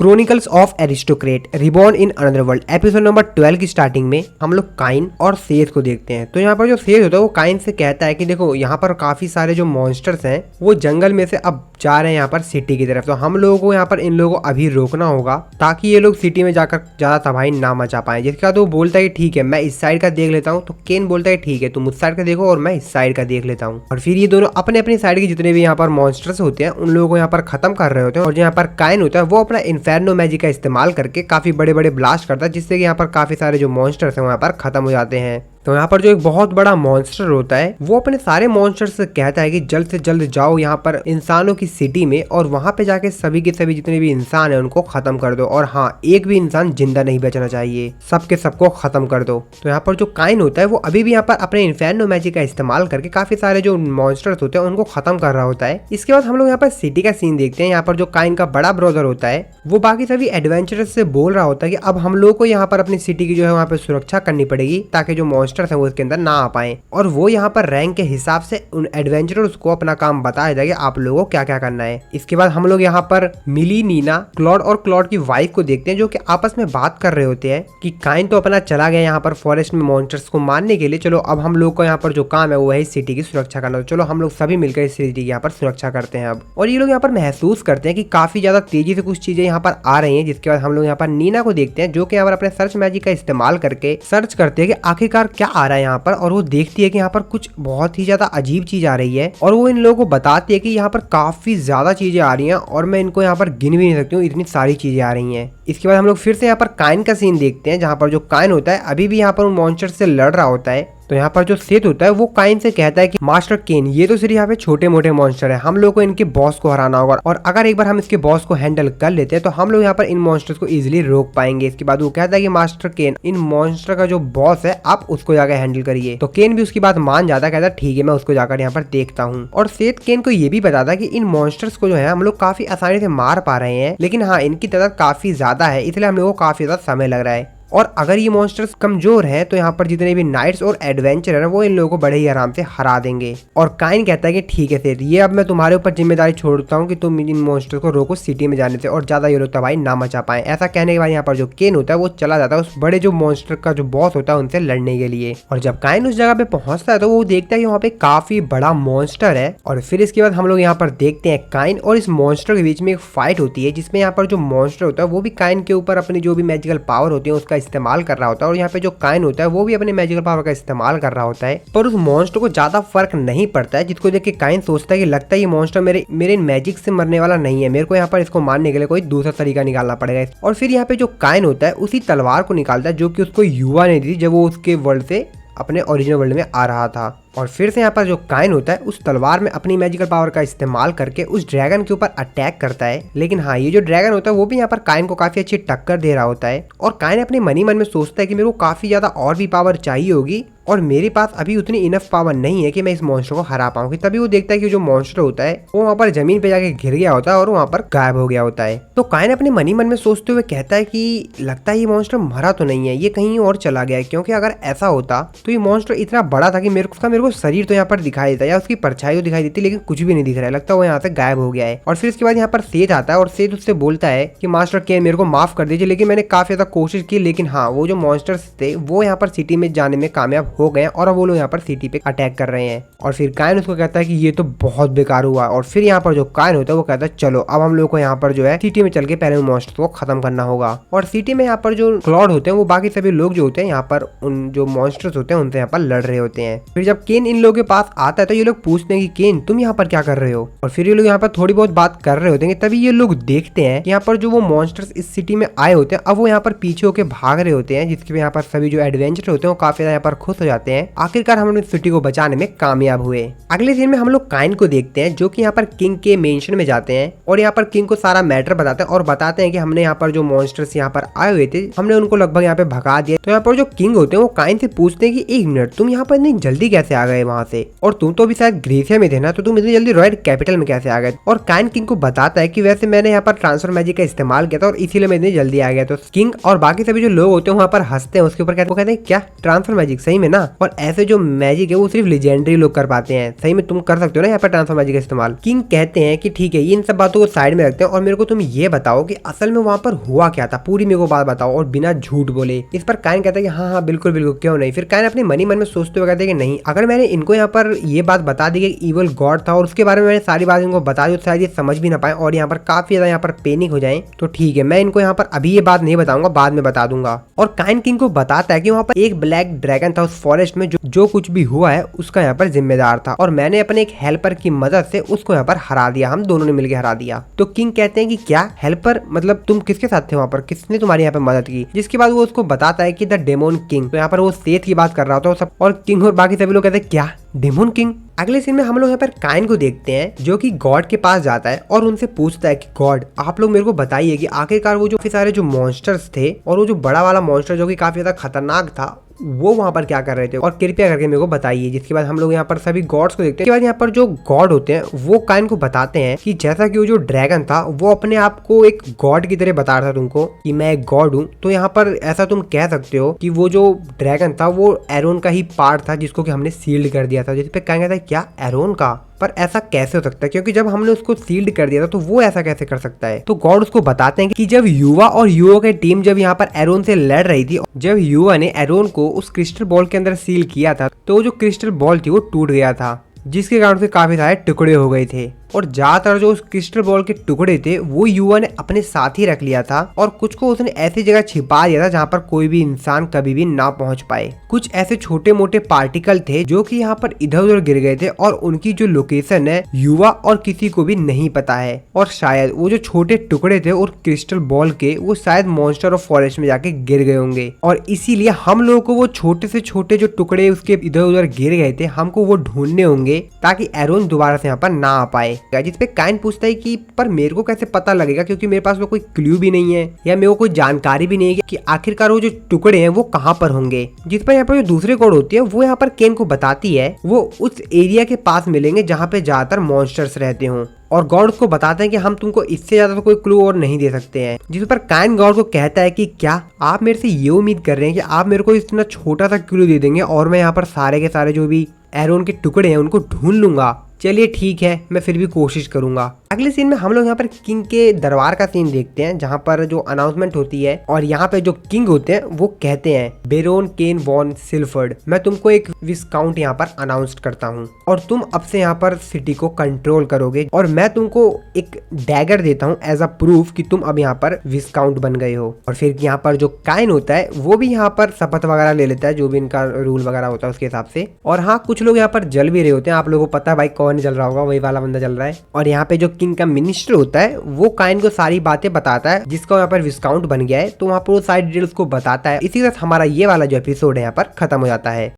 Chronicles of aristocrat reborn in another world episode number 12 की starting में हम लोग काइन और सेथ को देखते हैं। तो यहाँ पर जो सेथ होता है वो काइन से कहता है कि देखो यहाँ पर काफी सारे जो मॉन्स्टर्स हैं वो जंगल में से अब जा रहे हैं यहाँ पर सिटी की तरफ। तो हम लोगों को यहाँ पर इन लोगों को अभी रोकना होगा ताकि ये लोग सिटी में जाकर ज्यादा तबाही ना मचा पाए। जिसके बाद वो बोलता है कि ठीक है मैं इस साइड का देख लेता हूँ। तो केन बोलता है ठीक है तुम उस साइड का देखो और मैं इस साइड का देख लेता हूँ। और फिर ये दोनों अपने अपनी साइड के जितने भी यहाँ पर मॉन्स्टर्स होते हैं उन लोगों को यहाँ पर खत्म कर रहे होते हैं। और जो यहाँ पर काइन होता है वो अपना इन्फेर्नो मैजिक का इस्तेमाल करके काफी बड़े बड़े ब्लास्ट करता है, जिससे कि यहाँ पर काफी सारे जो मॉन्स्टर्स हैं वहाँ पर खत्म हो जाते हैं। तो यहाँ पर जो एक बहुत बड़ा मॉन्स्टर होता है वो अपने सारे मॉन्स्टर्स से कहता है कि जल्द से जल्द जाओ यहाँ पर इंसानों की सिटी में और वहां पे जाके सभी के सभी जितने भी इंसान हैं उनको खत्म कर दो। और हाँ, एक भी इंसान जिंदा नहीं बचना चाहिए, सबके सबको खत्म कर दो। तो यहाँ पर जो काइन होता है वो अभी भी यहाँ पर अपने इन्फेर्नो मैजिक का इस्तेमाल करके काफी सारे जो मॉन्स्टर्स होते हैं उनको खत्म कर रहा होता है। इसके बाद हम लोग यहाँ पर सिटी का सीन देखते हैं। यहाँ पर जो काइन का बड़ा ब्रदर होता है वो बाकी सभी एडवेंचरर्स से बोल रहा होता है कि अब हम लोग को यहाँ पर अपनी सिटी की जो है वहाँ पे सुरक्षा करनी पड़ेगी ताकि जो मॉन्स्टर्स हैं वो इसके अंदर ना आ पाए। और वो यहाँ पर रैंक के हिसाब से उन एडवेंचरर्स को अपना काम बताया जाएगा आप लोगों को क्या क्या करना है। इसके बाद हम लोग यहाँ पर मिली, नीना, क्लॉड और क्लॉड की वाइफ को देखते हैं जो कि आपस में बात कर रहे होते हैं कि काइन तो अपना चला गया यहाँ पर फॉरेस्ट में मॉन्स्टर्स को मारने के लिए, चलो अब हम लोग को यहाँ पर जो काम है वो है सिटी की सुरक्षा करना। चलो हम लोग सभी मिलकर इस सिटी की यहाँ पर सुरक्षा करते हैं अब। और ये लोग यहाँ पर महसूस करते हैं कि काफी ज्यादा तेजी से कुछ चीजें यहाँ पर आ रही है। जिसके बाद हम लोग यहाँ पर नीना को देखते हैं जो कि यहाँ पर अपने सर्च मैजिक का इस्तेमाल करके सर्च करते हैं कि आखिरकार क्या आ रहा है यहाँ पर। और वो देखती है कि यहाँ पर कुछ बहुत ही ज्यादा अजीब चीज आ रही है और वो इन लोगों को बताती है कि यहाँ पर काफी ज्यादा चीजें आ रही हैं और मैं इनको यहाँ पर गिन भी नहीं सकती हूँ, इतनी सारी चीजें आ रही हैं। इसके बाद हम लोग फिर से यहाँ पर काइन का सीन देखते हैं जहाँ पर जो काइन होता है अभी भी यहाँ पर उन मॉन्स्टर से लड़ रहा होता है। तो यहाँ पर जो सेथ होता है वो काइन से कहता है कि मास्टर केन ये तो सिर्फ यहाँ पे छोटे मोटे मॉन्स्टर है, हम लोग को इनके बॉस को हराना होगा और अगर एक बार हम इसके बॉस को हैंडल कर लेते हैं तो हम लोग यहाँ पर इन मॉन्स्टर्स को इजीली रोक पाएंगे। इसके बाद वो कहता है कि मास्टर केन इन मॉन्स्टर का जो बॉस है आप उसको जाकर हैंडल करिए। तो केन भी उसकी बात मान जाता है, कहता है ठीक है मैं उसको जाकर यहाँ पर देखता हूँ। और सेथ केन को ये भी बताता है कि इन मॉन्स्टर्स को जो है हम लोग काफी आसानी से मार पा रहे हैं, लेकिन हाँ इनकी तादाद काफी ज्यादा है इसलिए हम लोग को काफी ज्यादा समय लग रहा है। और अगर ये मॉन्स्टर्स कमजोर हैं तो यहाँ पर जितने भी नाइट्स और एडवेंचरर हैं वो इन लोगों को बड़े ही आराम से हरा देंगे। और काइन कहता है कि ठीक है सेठ, ये अब मैं तुम्हारे ऊपर जिम्मेदारी छोड़ता हूँ कि तुम इन मॉन्स्टर्स को रोको सिटी में जाने से और ज्यादा ये लोग तबाही ना मचा पाए। ऐसा कहने के बाद यहाँ पर जो केन होता है वो चला जाता है उस बड़े जो मॉन्स्टर का जो बॉस होता है उनसे लड़ने के लिए। और जब काइन उस जगह पे पहुंचता है तो वो देखता है कि वहाँ पे काफी बड़ा मॉन्स्टर है। और फिर इसके बाद हम लोग यहाँ पर देखते हैं काइन और इस मॉन्स्टर के बीच में एक फाइट होती है जिसमें यहाँ पर जो मॉन्स्टर होता है वो भी काइन के ऊपर अपनी जो भी मैजिकल पावर होती है उसका इस्तेमाल कर रहा होता है। और यहाँ पे जो काइन होता है वो भी अपने मैजिकल पावर का इस्तेमाल कर रहा होता है, पर उस मॉन्स्टर को ज्यादा फर्क नहीं पड़ता है। जिसको देख के काइन सोचता है कि लगता है ये मॉन्स्टर मेरे मैजिक से मरने वाला नहीं है, मेरे को यहाँ पर इसको मारने के लिए कोई दूसरा तरीका निकालना पड़ेगा। और फिर यहाँ पे जो काइन होता है उसी तलवार को निकालता है जो कि उसको युवा ने दी जब वो उसके वर्ल्ड से अपने ओरिजिनल वर्ल्ड में आ रहा था। और फिर से यहाँ पर जो काइन होता है उस तलवार में अपनी मैजिकल पावर का इस्तेमाल करके उस ड्रैगन के ऊपर अटैक करता है। लेकिन हाँ, ये जो ड्रैगन होता है वो भी यहाँ पर काइन को काफी अच्छी टक्कर दे रहा होता है। और काइन अपने मन ही मन में सोचता है कि मेरे को काफी ज्यादा और भी पावर चाहिए होगी और मेरे पास अभी उतनी इनफ पावर नहीं है कि मैं इस मॉन्स्टर को हरा पाऊंगी। तभी वो देखता है कि जो मॉन्स्टर होता है वो वहाँ पर जमीन पे जाके गिर गया होता है और वहाँ पर गायब हो गया होता है। तो काइन अपने मन ही मन में सोचते हुए कहता है कि लगता है ये मॉन्स्टर मरा तो नहीं है, ये कहीं और चला गया है, क्योंकि अगर ऐसा होता तो ये मॉन्स्टर इतना बड़ा था कि मेरे को शरीर तो यहाँ पर दिखाई देता या उसकी परछाई तो दिखाई देती, लेकिन कुछ भी नहीं दिख रहा है, लगता है वो यहाँ से गायब हो गया है। और फिर इसके बाद यहाँ पर सेठ आता है और सेठ उससे बोलता है कि मास्टर केन मेरे को माफ कर दीजिए, लेकिन मैंने काफी ज्यादा कोशिश की, लेकिन हाँ वो जो मॉन्स्टर्स थे वो यहाँ पर सिटी में जाने में कामयाब हो गए और वो लोग यहाँ पर सिटी पे अटैक कर रहे हैं। और फिर काइन उसको कहता है कि ये तो बहुत बेकार हुआ। और फिर यहाँ पर जो काइन होता है वो कहता है चलो अब हम लोग को यहाँ पर जो है सिटी में चल के पहले मॉन्स्टर को खत्म करना होगा। और सिटी में यहाँ पर जो क्लॉड होते हैं वो बाकी सभी लोग जो होते हैं यहाँ पर उन जो मॉन्स्टर्स होते हैं उनसे यहाँ पर लड़ रहे होते हैं। फिर जब केन इन लोगों के पास आता है तो ये लोग पूछते हैं कि केन तुम यहाँ पर क्या कर रहे हो। और फिर ये लोग यहाँ पर थोड़ी बहुत बात कर रहे होते हैं, तभी ये लोग देखते हैं कि यहाँ पर जो वो मॉन्स्टर्स इस सिटी में आए होते हैं अब वो यहाँ पर पीछे होकर भाग रहे होते हैं, जिसके यहाँ पर सभी जो एडवेंचर होते हैं वो काफी यहाँ पर खुश हो जाते हैं। आखिरकार हम लोग सिटी को बचाने में कामयाब हुए। अगले सीन में हम लोग काइन को देखते हैं जो कि यहाँ पर किंग के मेंशन में जाते हैं और यहाँ पर किंग को सारा मैटर बताते हैं और बताते हैं कि हमने यहाँ पर जो मॉन्स्टर्स यहाँ पर आए हुए थे हमने उनको लगभग यहाँ पे भगा दिया। तो यहाँ पर जो किंग होते हैं वो काइन से पूछते हैं कि एक मिनट तुम यहाँ पर इतनी जल्दी कैसे आ गए वहाँ से, और तुम तो अभी शायद ग्रेसिया में थे ना, तो तुम इतनी जल्दी रॉयल कैपिटल में कैसे आ गए? और काइन किंग को बताता है कि वैसे मैंने यहाँ पर ट्रांसफर मैजिक का इस्तेमाल किया था और इसीलिए मैं इतनी जल्दी आ गया। तो किंग और बाकी सभी जो लोग होते हैं वहाँ पर हंसते हैं उसके ऊपर, कहते हैं क्या ट्रांसफर मैजिक सही में ना? और ऐसे जो मैजिक है वो सिर्फ लेजेंडरी लोग कर पाते हैं, सही में तुम कर सकते हो ना यहाँ पर ट्रांसफर मैजिक का इस्तेमाल? किंग कहते हैं कि ठीक है, ये इन सब बातों को साइड में रखते हैं और मेरे को तुम ये बताओ कि असल में वहाँ पर हुआ क्या था, पूरी मेरे को बात बताओ और बिना झूठ बोले। इस पर काइन कहता है कि हाँ हाँ बिल्कुल बिल्कुल, क्यों नहीं। फिर काइन अपने मन में सोचते हुए कहते हैं कि नहीं, अगर मैंने इनको यहाँ पर ये बात बता दी कि इवल गॉड था और उसके बारे में मैंने सारी बात इनको बता दी, शायद ये समझ भी ना पाए और यहाँ पर काफी ज्यादा यहाँ पर पैनिक हो जाए, तो ठीक है, मैं इनको यहाँ पर अभी ये बात नहीं बताऊंगा, बाद में बता दूंगा। और काइन किंग को बताता है कि वहाँ पर एक ब्लैक ड्रैगन था उस फॉरेस्ट में जो कुछ भी हुआ है उसका यहाँ पर जिम्मेदार था, और मैंने अपने एक हेल्पर की मदद से उसको यहाँ पर हरा दिया, हम दोनों ने मिलकर हरा दिया। तो किंग कहते हैं कि क्या हेल्पर, मतलब तुम किसके साथ थे वहाँ पर, किसने तुम्हारी यहाँ पे मदद की? जिसके बाद वो उसको बताता है कि द डेमोन किंग। तो यहाँ पर वो सेथ की बात कर रहा होता है सब, और किंग और बाकी सभी लोग कहते हैं क्या डेमोन किंग? अगले सीन में हम लोग यहाँ पर काइन को देखते हैं जो कि गॉड के पास जाता है और उनसे पूछता है कि गॉड आप लोग मेरे को बताइए कि आखिरकार वो जो सारे जो मॉन्स्टर्स थे और वो जो बड़ा वाला मॉन्स्टर जो कि काफी ज्यादा खतरनाक था वो वहां पर क्या कर रहे थे, और कृपया करके मेरे को बताइए। जिसके बाद हम लोग यहाँ पर सभी गॉड्स को देखते हैं। इसके बाद यहाँ पर जो गॉड होते हैं वो काइन को बताते हैं कि जैसा कि वो जो ड्रैगन था वो अपने आप को एक गॉड की तरह बता रहा था तुमको कि मैं एक गॉड हूँ, तो यहाँ पर ऐसा तुम कह सकते हो कि वो जो ड्रैगन था वो एरोन का ही पार्ट था जिसको कि हमने सील्ड कर दिया था। जिसपे काइन कहता है क्या एरोन का? पर ऐसा कैसे हो सकता है, क्योंकि जब हमने उसको सील्ड कर दिया था तो वो ऐसा कैसे कर सकता है? तो गॉड उसको बताते हैं कि जब युवा और युवा की टीम जब यहाँ पर एरोन से लड़ रही थी, जब युवा ने एरोन को उस क्रिस्टल बॉल के अंदर सील किया था तो जो क्रिस्टल बॉल थी वो टूट गया था, जिसके कारण से काफी सारे टुकड़े हो गए थे, और ज्यादातर जो उस क्रिस्टल बॉल के टुकड़े थे वो युवा ने अपने साथ ही रख लिया था, और कुछ को उसने ऐसी जगह छिपा दिया था जहाँ पर कोई भी इंसान कभी भी ना पहुंच पाए। कुछ ऐसे छोटे मोटे पार्टिकल थे जो कि यहाँ पर इधर उधर गिर गए थे, और उनकी जो लोकेशन है युवा और किसी को भी नहीं पता है, और शायद वो जो छोटे टुकड़े थे और क्रिस्टल बॉल के वो शायद मॉन्स्टर ऑफ फॉरेस्ट में जाके गिर गए होंगे, और इसीलिए हम लोगों को वो छोटे से छोटे जो टुकड़े उसके इधर उधर गिर गए थे हमको वो ढूंढने होंगे ताकि एरोन दोबारा से यहाँ पर ना आ पाए। जिसपे काइन पूछता है कि पर मेरे को कैसे पता लगेगा, क्योंकि मेरे पास में कोई क्लू भी नहीं है या मेरे को कोई जानकारी भी नहीं है कि आखिरकार वो जो टुकड़े हैं वो कहाँ पर होंगे। जिस पर यहाँ पर जो दूसरे गॉड होती है वो यहाँ पर केन को बताती है वो उस एरिया के पास मिलेंगे जहाँ पे ज्यादातर मॉन्स्टर्स रहते हों, और गॉड को बताते हैं कि हम तुमको इससे ज्यादा तो कोई क्लू और नहीं दे सकते हैं। जिस पर काइन गॉड को कहता है कि क्या आप मेरे से ये उम्मीद कर रहे हैं कि आप मेरे को इतना छोटा सा क्लू दे देंगे और मैं यहाँ पर सारे के सारे जो भी एरोन के टुकड़े हैं उनको ढूंढ लूंगा? चलिए ठीक है, मैं फिर भी कोशिश करूंगा। अगले सीन में हम लोग यहाँ पर किंग के दरबार का सीन देखते हैं जहाँ पर जो अनाउंसमेंट होती है, और यहाँ पे जो किंग होते हैं वो कहते हैं बेरोन केन वॉन सिल्फर्ड, मैं तुमको एक विस्काउंट यहाँ पर अनाउंस करता हूँ और तुम अब से यहाँ पर सिटी को कंट्रोल करोगे, और मैं तुमको एक डैगर देता हूँ एज अ प्रूफ कि तुम अब यहाँ पर विस्काउंट बन गए हो। और फिर यहाँ पर जो काइन होता है वो भी यहाँ पर शपथ वगैरह ले लेता है, जो भी इनका रूल वगैरह होता है उसके हिसाब से। और हाँ, कुछ लोग यहाँ पर जल भी रहे होते हैं, आप लोगों को पता है भाई कौन जल रहा होगा, वही वाला बंदा जल रहा है। और यहाँ पे जो किंग का मिनिस्टर होता है वो काइन को सारी बातें बताता है जिसका यहाँ पर विस्काउंट बन गया है, तो वहाँ पर वो सारी डिटेल्स को बताता है। इसी तरह हमारा ये वाला जो एपिसोड है यहाँ पर खत्म हो जाता है।